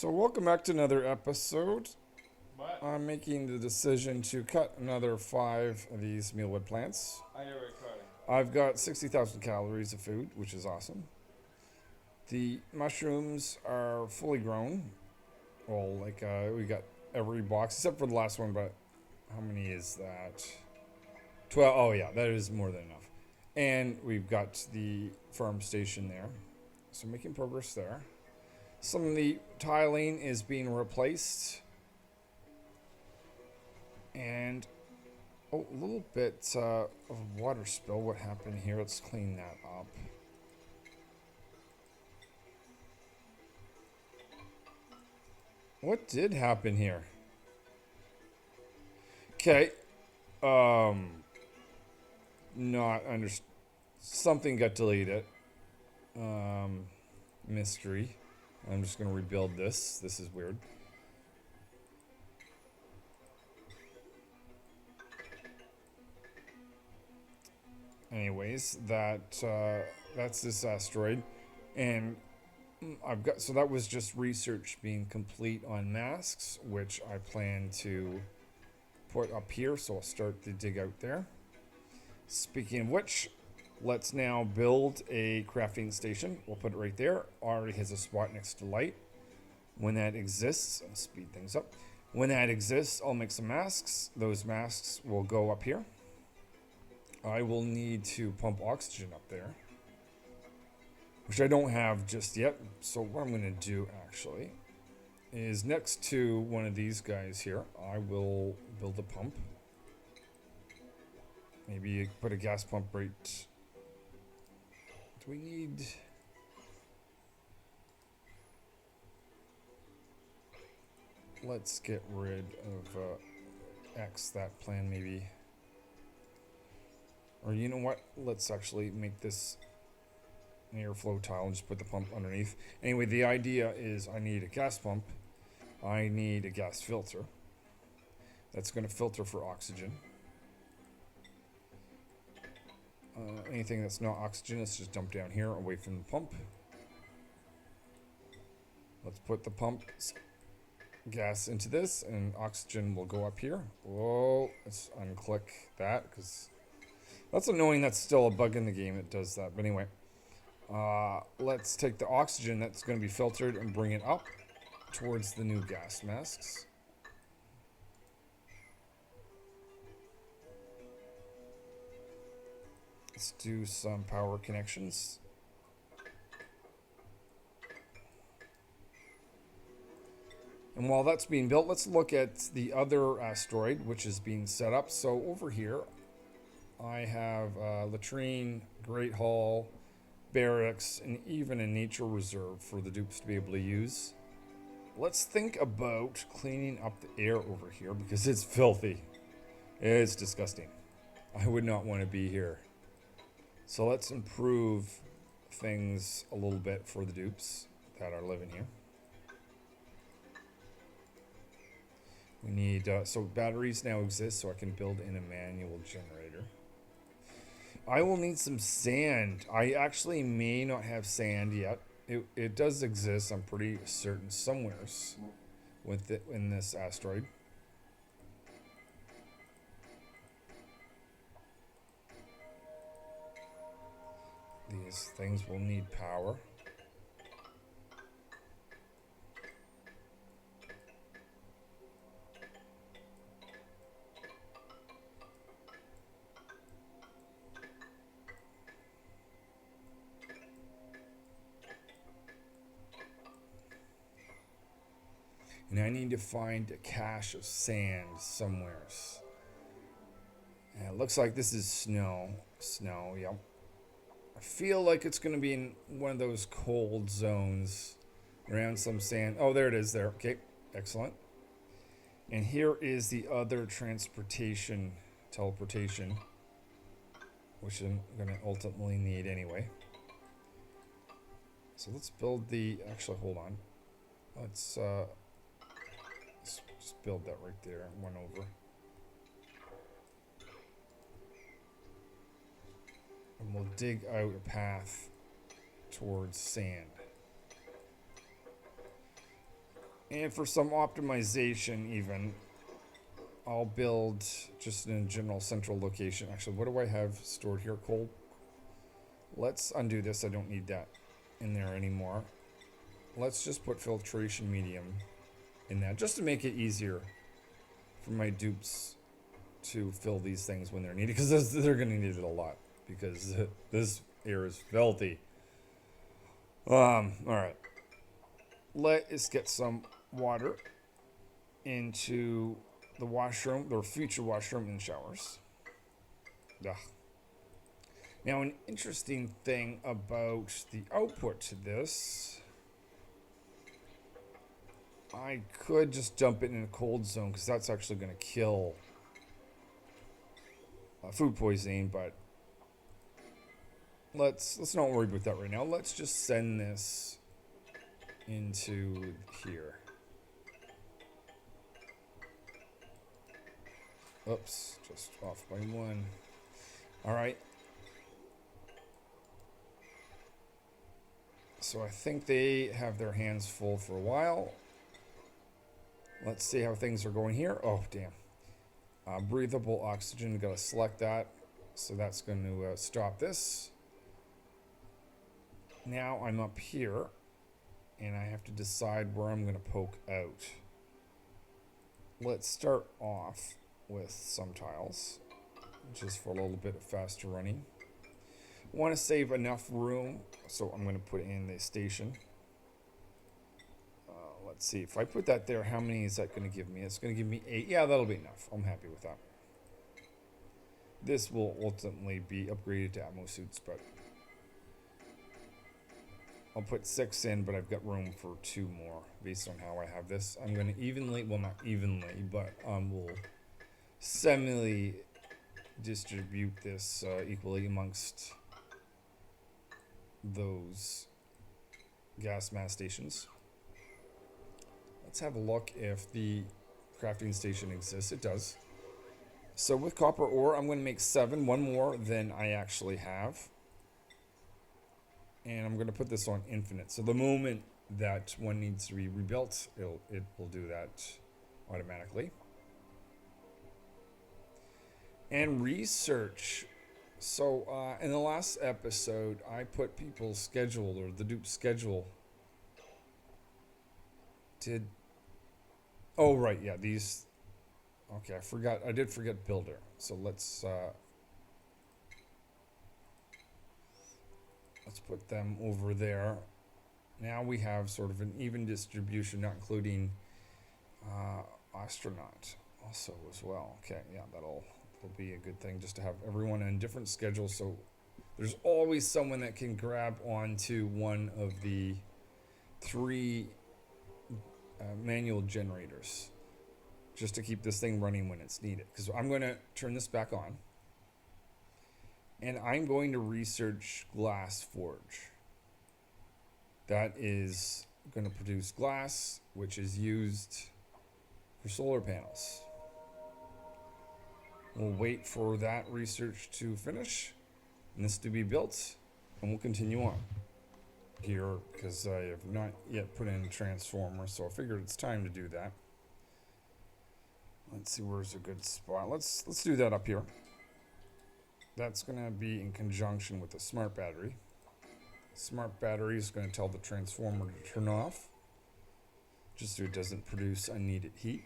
So welcome back to another episode. What? I'm making the decision to cut another 5 of these mealwood plants. Are you recording? I've got 60,000 calories of food, which is awesome. The mushrooms are fully grown. Well, we got every box except for the last one, but how many is that? 12. Oh yeah, that is more than enough. And we've got the farm station there. So making progress there. Some of the tiling is being replaced. And a little bit of water spill. What happened here? Let's clean that up. What did happen here? Okay. Not under. Something got deleted. Mystery. I'm just gonna rebuild this. This is weird. Anyways, that's this asteroid, and so that was just research being complete on masks, which I plan to put up here. So I'll start the dig out there. Speaking of which, let's now build a crafting station. We'll put it right there. Already has a spot next to light. When that exists, I'll speed things up. When that exists, I'll make some masks. Those masks will go up here. I will need to pump oxygen up there, which I don't have just yet. So what I'm going to do actually is next to one of these guys here, I will build a pump. Maybe put a gas pump right. Do we need... Let's get rid of X, that plan maybe. Or you know what? Let's actually make this an airflow tile and just put the pump underneath. Anyway, the idea is I need a gas pump. I need a gas filter. That's going to filter for oxygen. Anything that's not oxygen, let's just dump down here away from the pump. Let's put the pump gas into this, and oxygen will go up here. Whoa, let's unclick that because that's annoying. That's still a bug in the game. It does that. But anyway, let's take the oxygen that's going to be filtered and bring it up towards the new gas masks. Let's do some power connections. And while that's being built, let's look at the other asteroid, which is being set up. So over here, I have latrine, great hall, barracks, and even a nature reserve for the dupes to be able to use. Let's think about cleaning up the air over here because it's filthy. It's disgusting. I would not want to be here. So let's improve things a little bit for the dupes that are living here. We need, so batteries now exist so I can build in a manual generator. I will need some sand. I actually may not have sand yet. It does exist, I'm pretty certain, somewheres with it in this asteroid. These things will need power. And I need to find a cache of sand somewheres. And it looks like this is snow. Snow, yep. I feel like it's going to be in one of those cold zones around some sand. Oh, there it is there. Okay, excellent. And here is the other teleportation, which I'm going to ultimately need anyway. So let's build actually, hold on. Let's just build that right there, one over. And we'll dig out a path towards sand. And for some optimization even, I'll build just in a general central location. Actually, what do I have stored here? Coal. Let's undo this. I don't need that in there anymore. Let's just put filtration medium in that just to make it easier for my dupes to fill these things when they're needed, because they're going to need it a lot because this air is filthy. All right. Let us get some water into the washroom, the future washroom and showers. Ugh. Now, an interesting thing about the output to this, I could just dump it in a cold zone because that's actually going to kill food poisoning, but let's not worry about that right now. Let's just send this into here. Oops, just off by one. All right. So I think they have their hands full for a while. Let's see how things are going here. Oh, damn. Breathable oxygen, gotta select that. So that's going to stop this. Now I'm up here, and I have to decide where I'm going to poke out. Let's start off with some tiles, just for a little bit of faster running. I want to save enough room, so I'm going to put in the station. Let's see, if I put that there, how many is that going to give me? It's going to give me 8. Yeah, that'll be enough. I'm happy with that. This will ultimately be upgraded to Atmo suits, but I'll put 6 in, but I've got room for 2 more based on how I have this. I'm going to evenly, well, not evenly, but we'll semi distribute this equally amongst those gas mass stations. Let's have a look if the crafting station exists. It does. So with copper ore, I'm going to make 7, 1 more than I actually have. And I'm going to put this on infinite. So the moment that one needs to be rebuilt, it will do that automatically. And research. So in the last episode, I put people's schedule, or the dupe schedule. Oh, right, yeah, these. Okay, I did forget builder. So let's put them over there. Now we have sort of an even distribution, not including astronaut also as well. Okay, yeah, that'll be a good thing, just to have everyone on different schedules, so there's always someone that can grab onto one of the 3 manual generators, just to keep this thing running when it's needed. Because I'm going to turn this back on, and I'm going to research glass forge. That is going to produce glass, which is used for solar panels. We'll wait for that research to finish and this to be built, and we'll continue on here, because I have not yet put in a transformer, so I figured it's time to do that. Let's see, where's a good spot. Let's do that up here. That's going to be in conjunction with the smart battery. Smart battery is going to tell the transformer to turn off, just so it doesn't produce unneeded heat.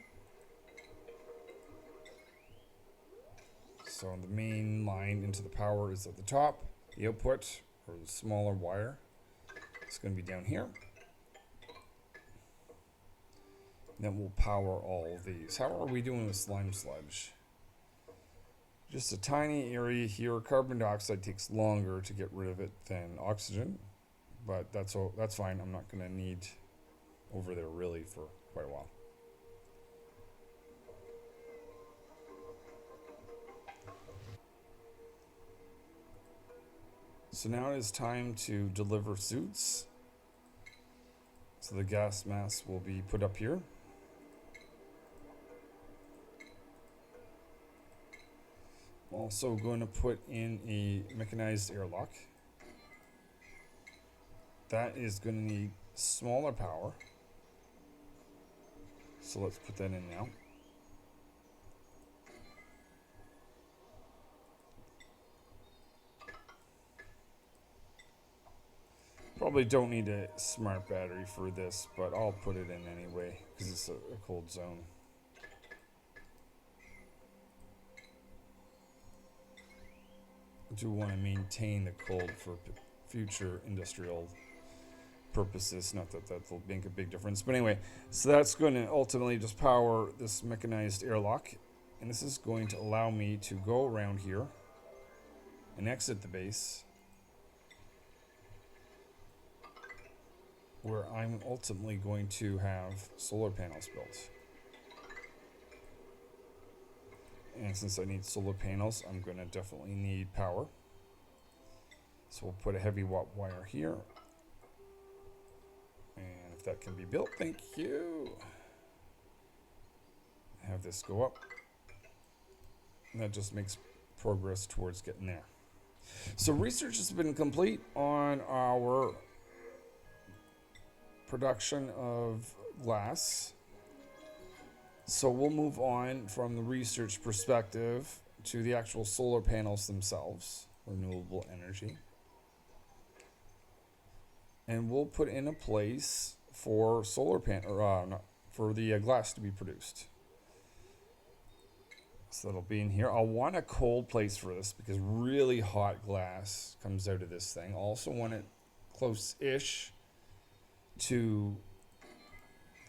So the main line into the power is at the top. The output, or the smaller wire, is going to be down here. Then we'll power all of these. How are we doing with slime sludge? Just a tiny area here. Carbon dioxide takes longer to get rid of it than oxygen, but that's fine. I'm not going to need over there really for quite a while. So now it is time to deliver suits. So the gas mask will be put up here. Also going to put in a mechanized airlock. That is going to need smaller power. So let's put that in now. Probably don't need a smart battery for this, but I'll put it in anyway because it's a cold zone. I do want to maintain the cold for future industrial purposes. Not that that'll make a big difference, but anyway, so that's going to ultimately just power this mechanized airlock, and this is going to allow me to go around here and exit the base, where I'm ultimately going to have solar panels built. And since I need solar panels, I'm going to definitely need power. So we'll put a heavy watt wire here. And if that can be built, thank you. Have this go up. And that just makes progress towards getting there. So research has been complete on our production of glass. So we'll move on from the research perspective to the actual solar panels themselves, renewable energy. And we'll put in a place for solar for the glass to be produced. So that'll be in here. I'll want a cold place for this because really hot glass comes out of this thing. Also want it close-ish to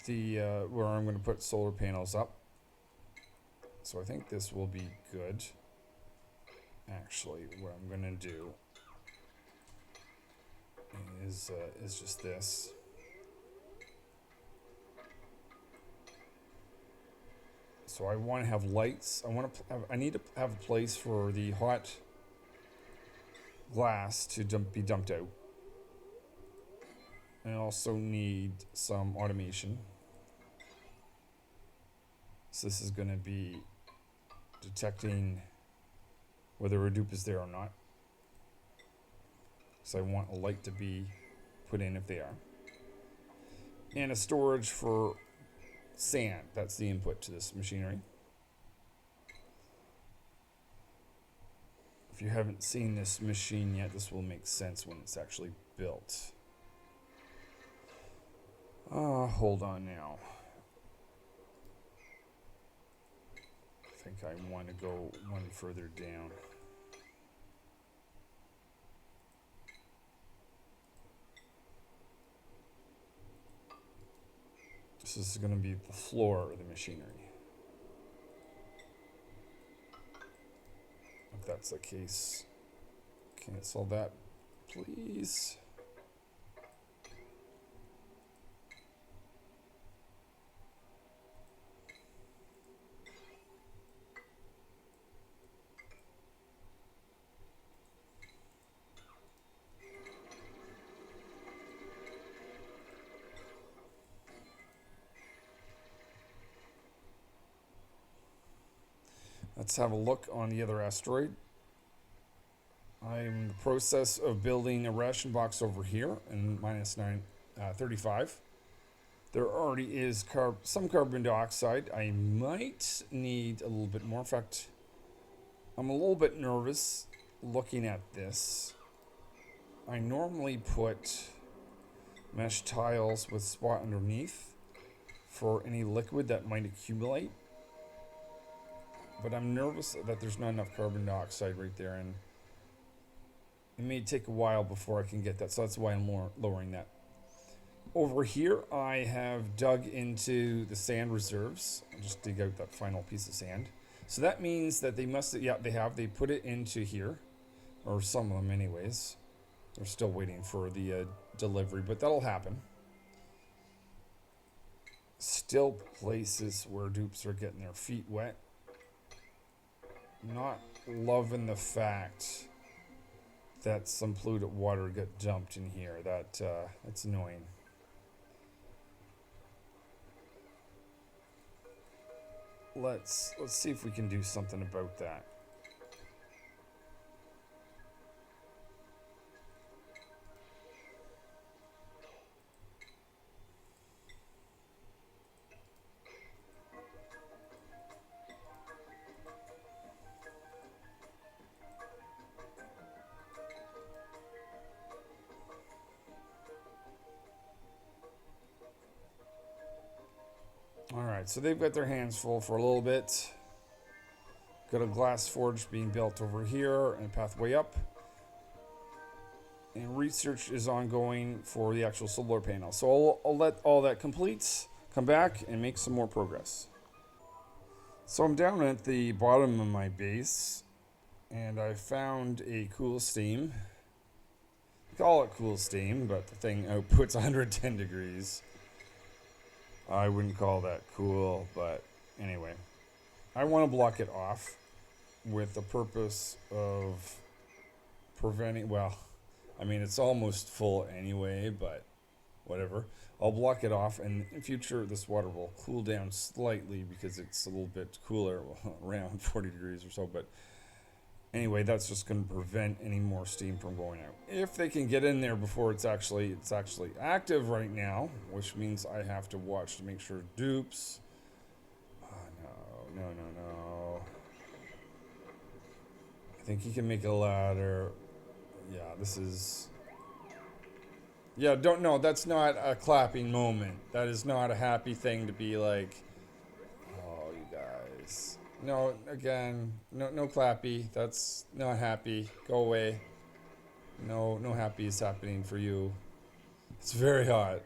the where I'm going to put solar panels up. So I think this will be good. Actually, what I'm going to do is just this. So I want to have lights. I need to have a place for the hot glass to be dumped out. I also need some automation. So this is going to be detecting whether a dupe is there or not. So I want a light to be put in if they are. And a storage for sand. That's the input to this machinery. If you haven't seen this machine yet, this will make sense when it's actually built. Hold on now. I think I want to go one further down. This is going to be the floor of the machinery. If that's the case, cancel that, please. Let's have a look on the other asteroid. I'm in the process of building a ration box over here in -35. There already is some carbon dioxide. I might need a little bit more. In fact, I'm a little bit nervous looking at this. I normally put mesh tiles with spot underneath for any liquid that might accumulate. But I'm nervous that there's not enough carbon dioxide right there, and it may take a while before I can get that, so that's why I'm lowering that. Over here, I have dug into the sand reserves. I'll just dig out that final piece of sand. So that means that they must, they put it into here, or some of them anyways. They're still waiting for the delivery, but that'll happen. Still places where dupes are getting their feet wet. Not loving the fact that some polluted water got dumped in here. That's annoying. Let's see if we can do something about that. Alright, so they've got their hands full for a little bit. Got a glass forge being built over here and a pathway up. And research is ongoing for the actual solar panel. So I'll let all that complete, come back and make some more progress. So I'm down at the bottom of my base and I found a cool steam. Call it cool steam, but the thing outputs 110 degrees. I wouldn't call that cool, but anyway. I want to block it off with the purpose of preventing, well, I mean, it's almost full anyway, but whatever. I'll block it off, and in future, this water will cool down slightly because it's a little bit cooler, well, around 40 degrees or so, but anyway, that's just going to prevent any more steam from going out. If they can get in there before it's actually active right now, which means I have to watch to make sure dupes. Oh, no. I think he can make a ladder. Yeah, this is... Yeah, don't know. That's not a clapping moment. That is not a happy thing to be like, oh, you guys. No, again, no clappy. That's not happy. Go away. No happy is happening for you. It's very hot.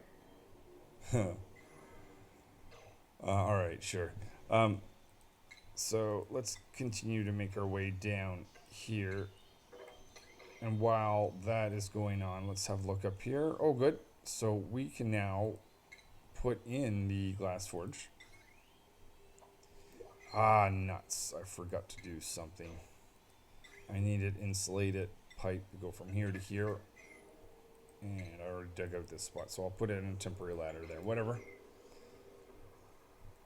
All right, sure. So let's continue to make our way down here. And while that is going on, let's have a look up here. Oh, good. So we can now put in the glass forge. Ah, nuts. I forgot to do something. I needed insulated pipe to go from here to here. And I already dug out this spot, so I'll put in a temporary ladder there. Whatever.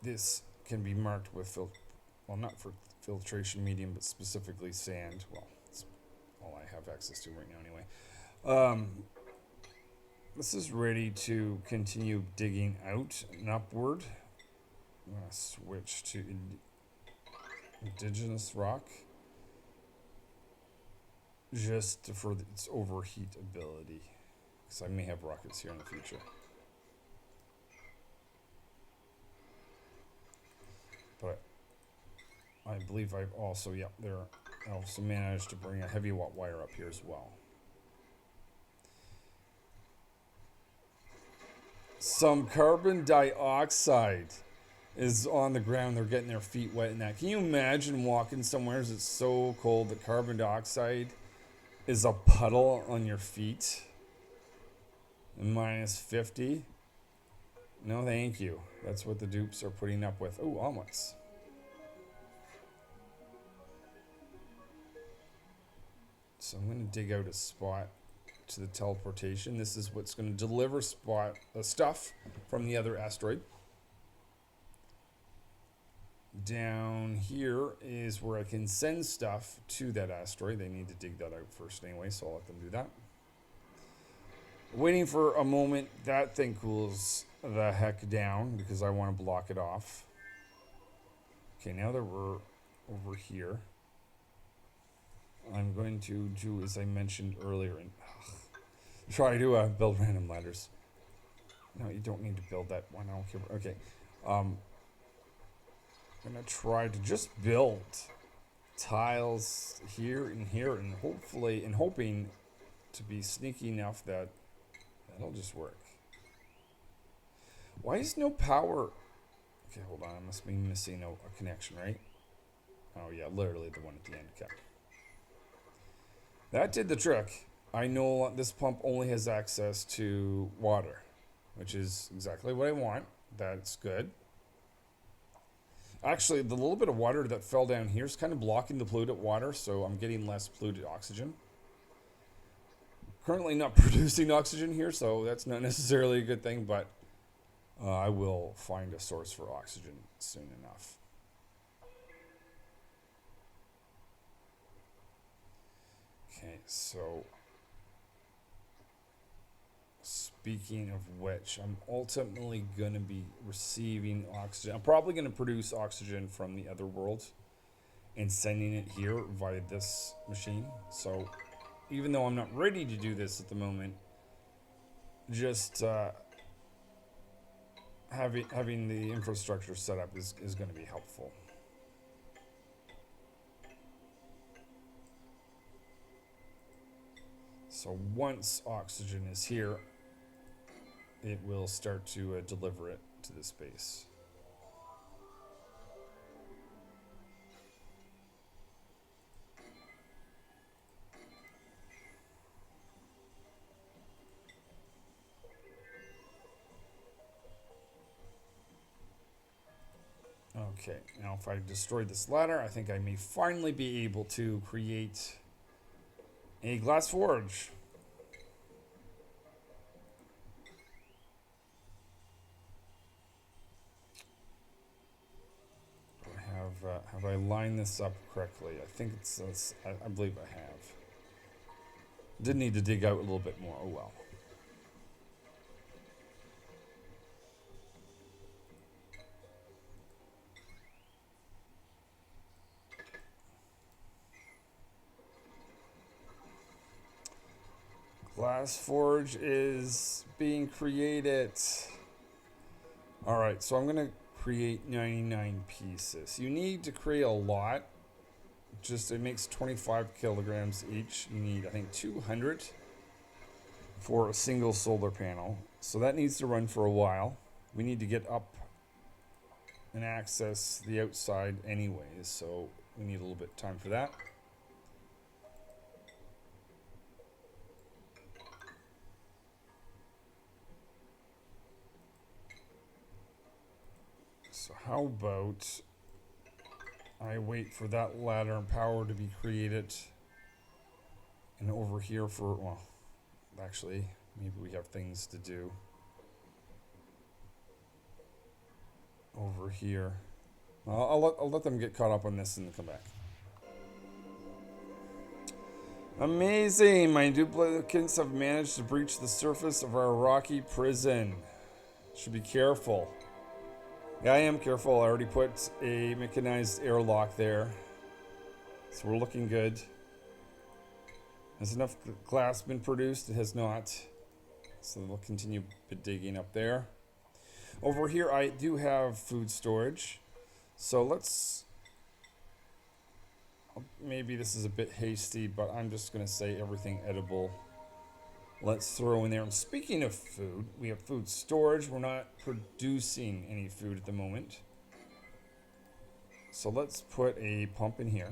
This can be marked with, well, not for filtration medium, but specifically sand. Well, it's all I have access to right now anyway. This is ready to continue digging out and upward. I'm going to switch to indigenous rock. Just for its overheat ability. Because I may have rockets here in the future. But I believe I've also, I also managed to bring a heavy watt wire up here as well. Some carbon dioxide is on the ground. They're getting their feet wet in that. Can you imagine walking somewhere it's so cold that carbon dioxide is a puddle on your feet? Minus 50? No, thank you. That's what the dupes are putting up with. Oh, omelets. So I'm going to dig out a spot to the teleportation. This is what's going to deliver stuff from the other asteroid. Down here is where I can send stuff to that asteroid. They need to dig that out first anyway, so I'll let them do that. Waiting for a moment. That thing cools the heck down because I want to block it off. Okay, now that we're over here, I'm going to do, as I mentioned earlier, and try to build random ladders. No, you don't need to build that one. I don't care. Okay. I'm going to try to just build tiles here and hopefully, and hoping to be sneaky enough that that'll just work. Why is no power? Okay, hold on. I must be missing a connection, right? Oh, yeah, literally the one at the end. Okay. That did the trick. I know this pump only has access to water, which is exactly what I want. That's good. Actually, the little bit of water that fell down here is kind of blocking the polluted water, so I'm getting less polluted oxygen. Currently not producing oxygen here, so that's not necessarily a good thing, but I will find a source for oxygen soon enough. Okay, so speaking of which, I'm ultimately going to be receiving oxygen. I'm probably going to produce oxygen from the other world and sending it here via this machine. So even though I'm not ready to do this at the moment, just having the infrastructure set up is going to be helpful. So once oxygen is here, it will start to deliver it to the space. Okay, now if I destroy this ladder, I think I may finally be able to create a glass forge. Have I lined this up correctly? I think I believe I have. Did need to dig out a little bit more. Oh well. Glass forge is being created. All right, so I'm gonna create 99 pieces. You need to create a lot. Just it makes 25 kilograms each. You need, I think, 200 for a single solar panel. So that needs to run for a while. We need to get up and access the outside anyways, so we need a little bit of time for that. So how about I wait for that ladder and power to be created, and over here for, well, actually, maybe we have things to do over here. I'll let them get caught up on this and come back. Amazing! My duplicates have managed to breach the surface of our rocky prison. Should be careful. Yeah, I am careful. I already put a mechanized airlock there. So we're looking good. Has enough glass been produced? It has not. So we'll continue digging up there. Over here I do have food storage. So let's... Maybe this is a bit hasty, but I'm just going to say everything edible. Let's throw in there. And speaking of food, we have food storage. We're not producing any food at the moment. So let's put a pump in here.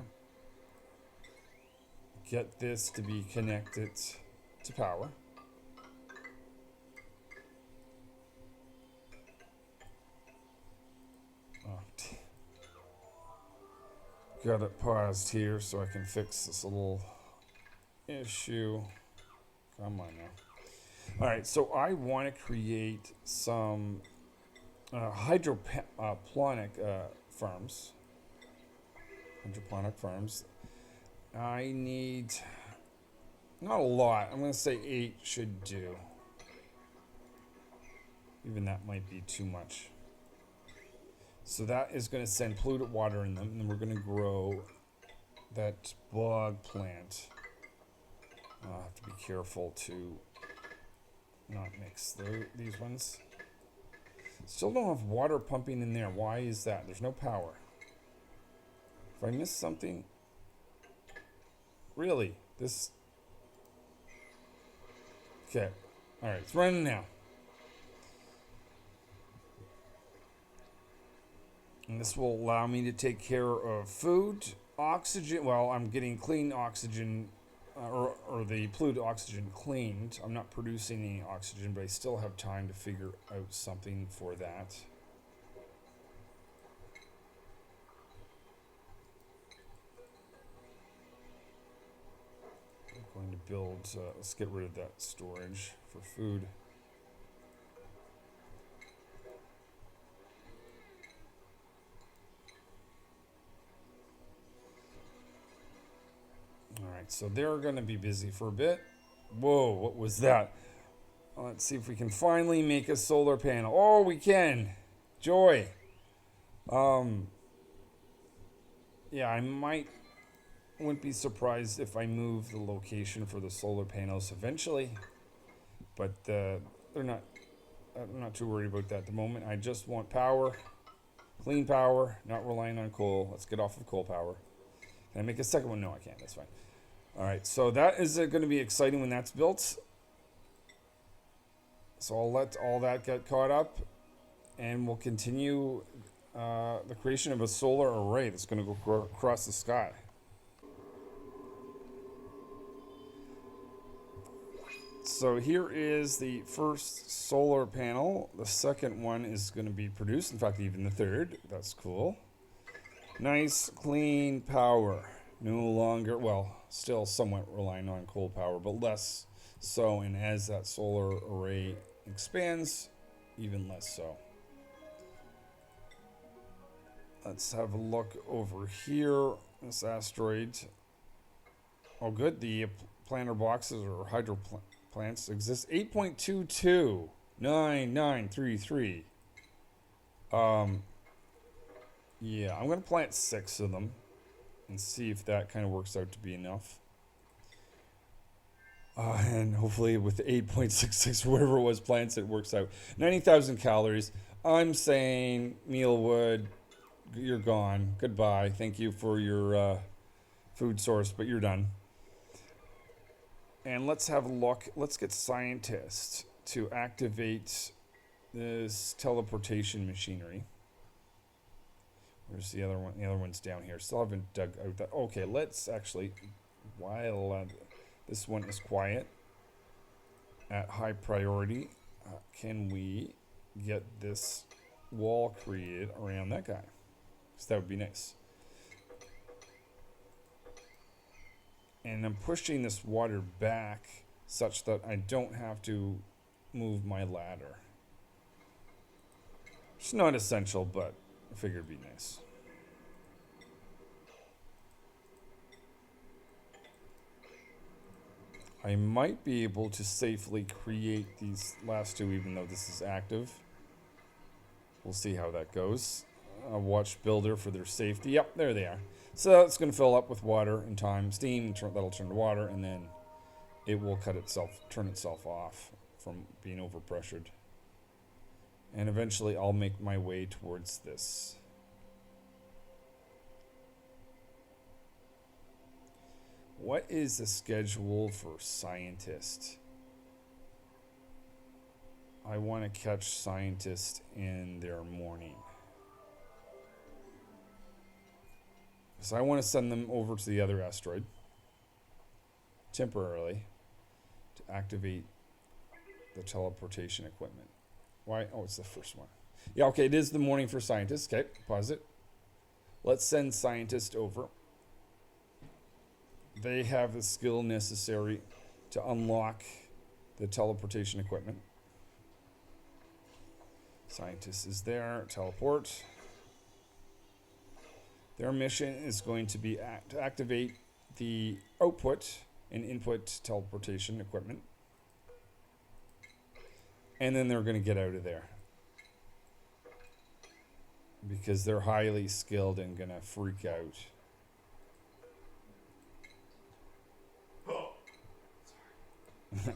Get this to be connected to power. Oh, got it paused here so I can fix this little issue. Come on now. Alright, so I want to create some hydroponic farms. Hydroponic farms. I need not a lot. I'm going to say 8 should do. Even that might be too much. So that is going to send polluted water in them, and then we're going to grow that bog plant. I'll have to be careful to not mix these ones. Still don't have water pumping in there. Why is that? There's no power. If I missed something... Really? This... Okay. Alright, it's running now. And this will allow me to take care of food, oxygen. Well, I'm getting clean oxygen, or the polluted oxygen cleaned. I'm not producing any oxygen, but I still have time to figure out something for that. I'm going to build, let's get rid of that storage for food. Alright, so they're going to be busy for a bit. Whoa, what was that? Let's see if we can finally make a solar panel. Oh, we can! Joy! Yeah, I wouldn't be surprised if I move the location for the solar panels eventually. But they're not I'm not too worried about that at the moment. I just want power, clean power, not relying on coal. Let's get off of coal power. Can I make a second one? No, I can't. That's fine. All right, so that is going to be exciting when that's built. So I'll let all that get caught up, and we'll continue the creation of a solar array that's going to go across the sky. So here is the first solar panel. The second one is going to be produced. In fact, even the third. That's cool. Nice, clean power. No longer, well, still somewhat relying on coal power, but less so. And as that solar array expands, even less so. Let's have a look over here. This asteroid. Oh, good. The planter boxes or hydro plants exist. 8.229933. Yeah, I'm gonna plant 6 of them and see if that kind of works out to be enough. And hopefully with 8.66 or whatever it was plants, it works out. 90,000 calories. I'm saying Mealwood, you're gone. Goodbye. Thank you for your food source, but you're done. And let's have a look. Let's get scientists to activate this teleportation machinery. Where's the other one? The other one's down here. Still haven't dug out that. Okay, let's actually, while this one is quiet at high priority, can we get this wall created around that guy? Because that would be nice. And I'm pushing this water back such that I don't have to move my ladder. It's not essential, but I figured it'd be nice. I might be able to safely create these last two even though this is active. We'll see how that goes. Watch builder for their safety. Yep, there they are. So it's going to fill up with water in time. Steam, that'll turn to water, and then it will turn itself off from being overpressured. And eventually I'll make my way towards this. What is the schedule for scientists? I want to catch scientists in their morning. So I want to send them over to the other asteroid temporarily to activate the teleportation equipment. Why? Oh, it's the first one. Yeah, okay, it is the morning for scientists. Okay, pause it. Let's send scientists over. They have the skill necessary to unlock the teleportation equipment. Scientist is there. Teleport. Their mission is going to be to activate the output and input teleportation equipment. And then they're going to get out of there. Because they're highly skilled and going to freak out. Sorry.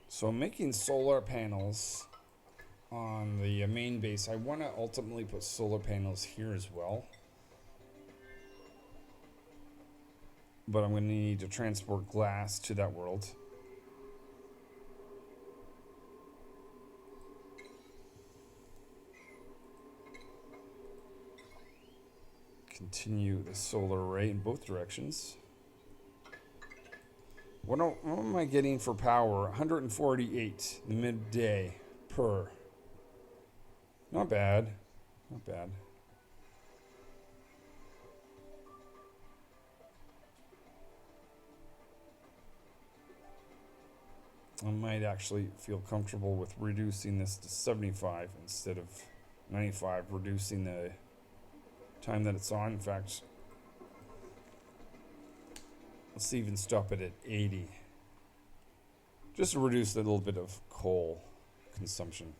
So I'm making solar panels on the main base. I want to ultimately put solar panels here as well. But I'm going to need to transport glass to that world. Continue the solar array in both directions. What am I getting for power? 148 midday per. Not bad. Not bad. I might actually feel comfortable with reducing this to 75 instead of 95, reducing the time that it's on. In fact, Let's even stop it at 80. Just to reduce a little bit of coal consumption.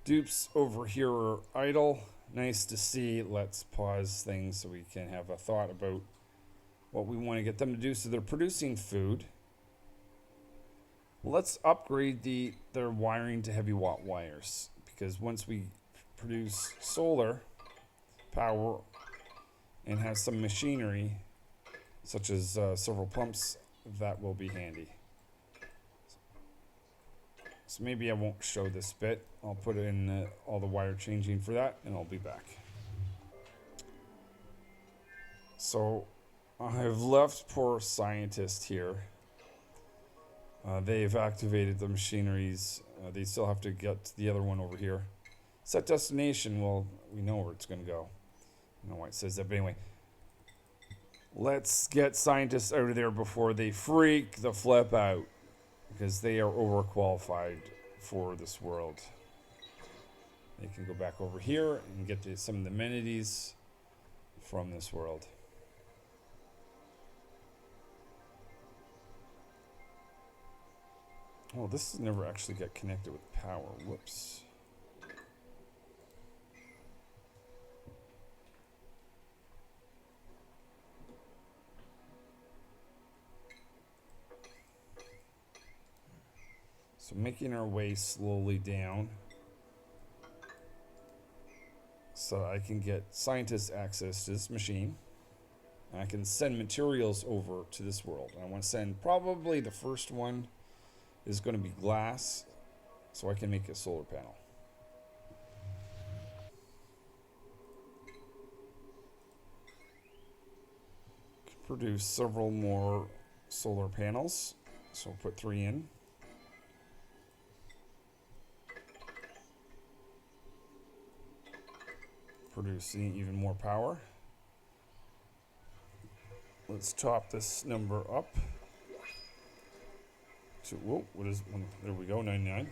Dupes over here are idle. Nice to see. Let's pause things so we can have a thought about what we want to get them to do. So they're producing food. Let's upgrade their wiring to heavy watt wires, because once we produce solar power and have some machinery such as several pumps, that will be handy. So maybe I won't show this bit. I'll put in all the wire changing for that, and I'll be back. So I've left poor scientist here. They've activated the machineries. They still have to get to the other one over here. Set destination. Well, we know where it's going to go. I don't know why it says that, but anyway. Let's get scientists out of there before they freak the flip out, because they are overqualified for this world. They can go back over here and get some of the amenities from this world. Oh, this never actually got connected with power. Whoops. So making our way slowly down so I can get scientists access to this machine. And I can send materials over to this world. And I want to send probably the first one is going to be glass, so I can make a solar panel. Produce several more solar panels, so I'll put 3 in. Producing even more power. Let's top this number up to, whoa, what is, there we go, 99.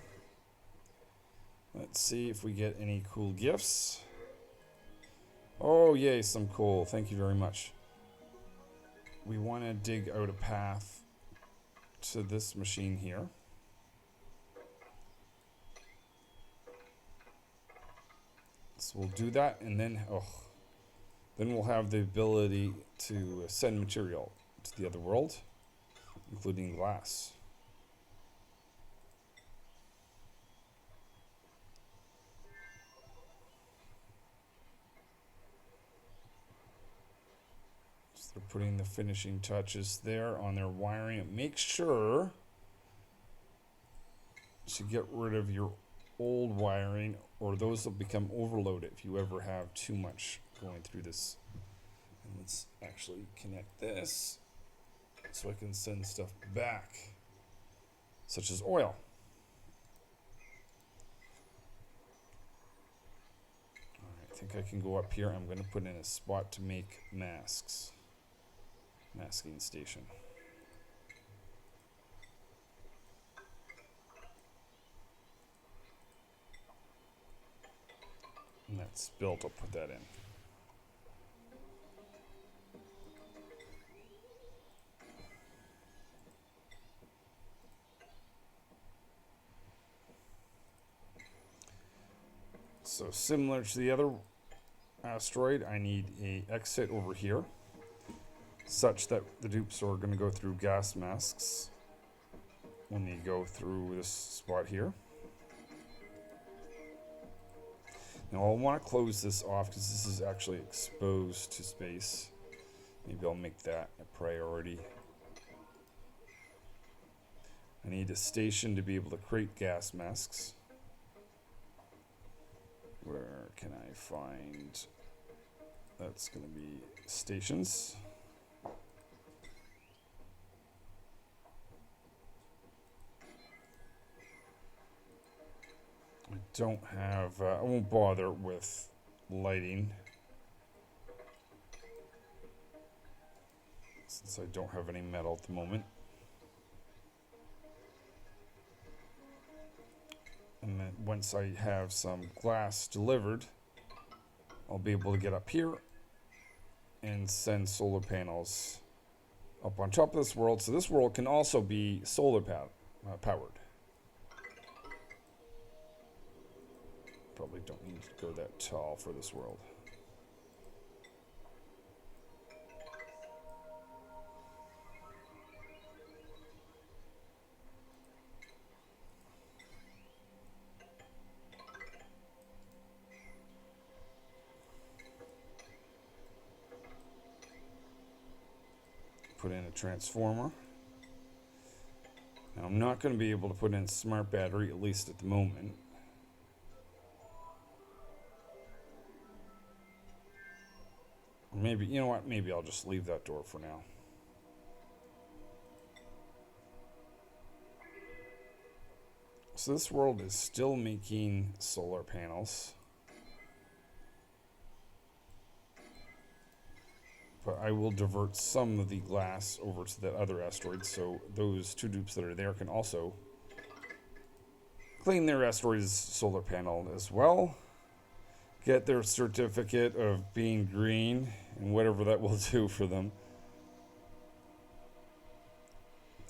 Let's see if we get any cool gifts. Oh, yay, some coal. Thank you very much. We want to dig out a path to this machine here. So we'll do that, and then, then we'll have the ability to send material to the other world, including glass. So they're putting the finishing touches there on their wiring. Make sure to get rid of your old wiring, or those will become overloaded if you ever have too much going through this. And let's actually connect this so I can send stuff back, such as oil. Alright, I think I can go up here. I'm going to put in a spot to make masks. Masking station. And that's built, I'll put that in. So similar to the other asteroid, I need a exit over here, such that the dupes are going to go through gas masks when they go through this spot here. Now I'll want to close this off because this is actually exposed to space. Maybe I'll make that a priority. I need a station to be able to create gas masks. Where can I find? That's going to be stations. I don't have, I won't bother with lighting, since I don't have any metal at the moment. And then once I have some glass delivered, I'll be able to get up here and send solar panels up on top of this world. So this world can also be solar powered. Probably don't need to go that tall for this world. Put in a transformer. Now I'm not going to be able to put in a smart battery, at least at the moment. Maybe, you know what, maybe I'll just leave that door for now. So this world is still making solar panels. But I will divert some of the glass over to that other asteroid, so those two dupes that are there can also claim their asteroid's solar panel as well. Get their certificate of being green, and whatever that will do for them.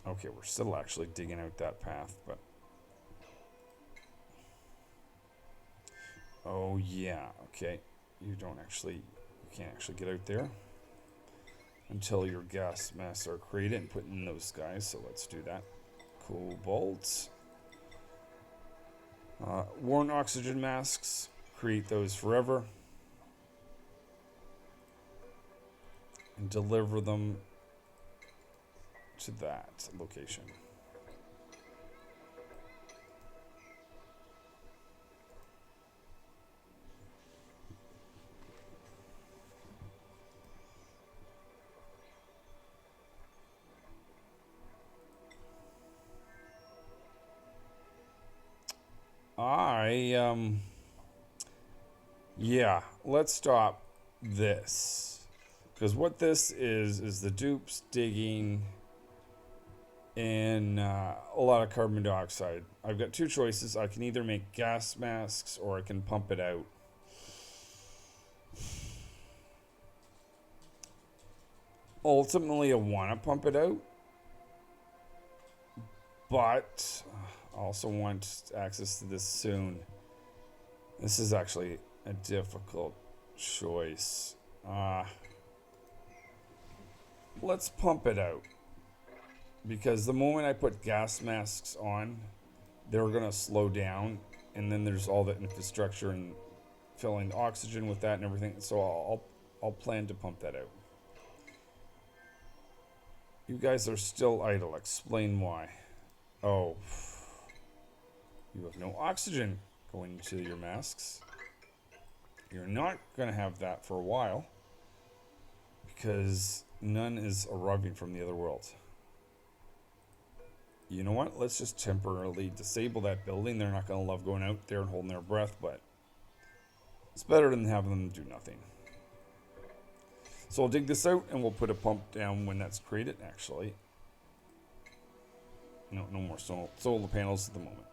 Okay, we're still actually digging out that path, but... Oh yeah, okay. You can't actually get out there until your gas masks are created and put in those guys, so let's do that. Cobalt. Worn oxygen masks, create those forever. And deliver them to that location. Yeah, let's stop this. Because what this is the dupes digging in a lot of carbon dioxide. I've got two choices. I can either make gas masks or I can pump it out. Ultimately, I want to pump it out. But I also want access to this soon. This is actually a difficult choice. Let's pump it out. Because the moment I put gas masks on, they're going to slow down. And then there's all the infrastructure and filling oxygen with that and everything. So I'll plan to pump that out. You guys are still idle. Explain why. Oh. You have no oxygen going into your masks. You're not going to have that for a while. Because none is arriving from the other world. You know what? Let's just temporarily disable that building. They're not going to love going out there and holding their breath, but it's better than having them do nothing. So I'll dig this out and we'll put a pump down when that's created, actually. No more solar panels at the moment.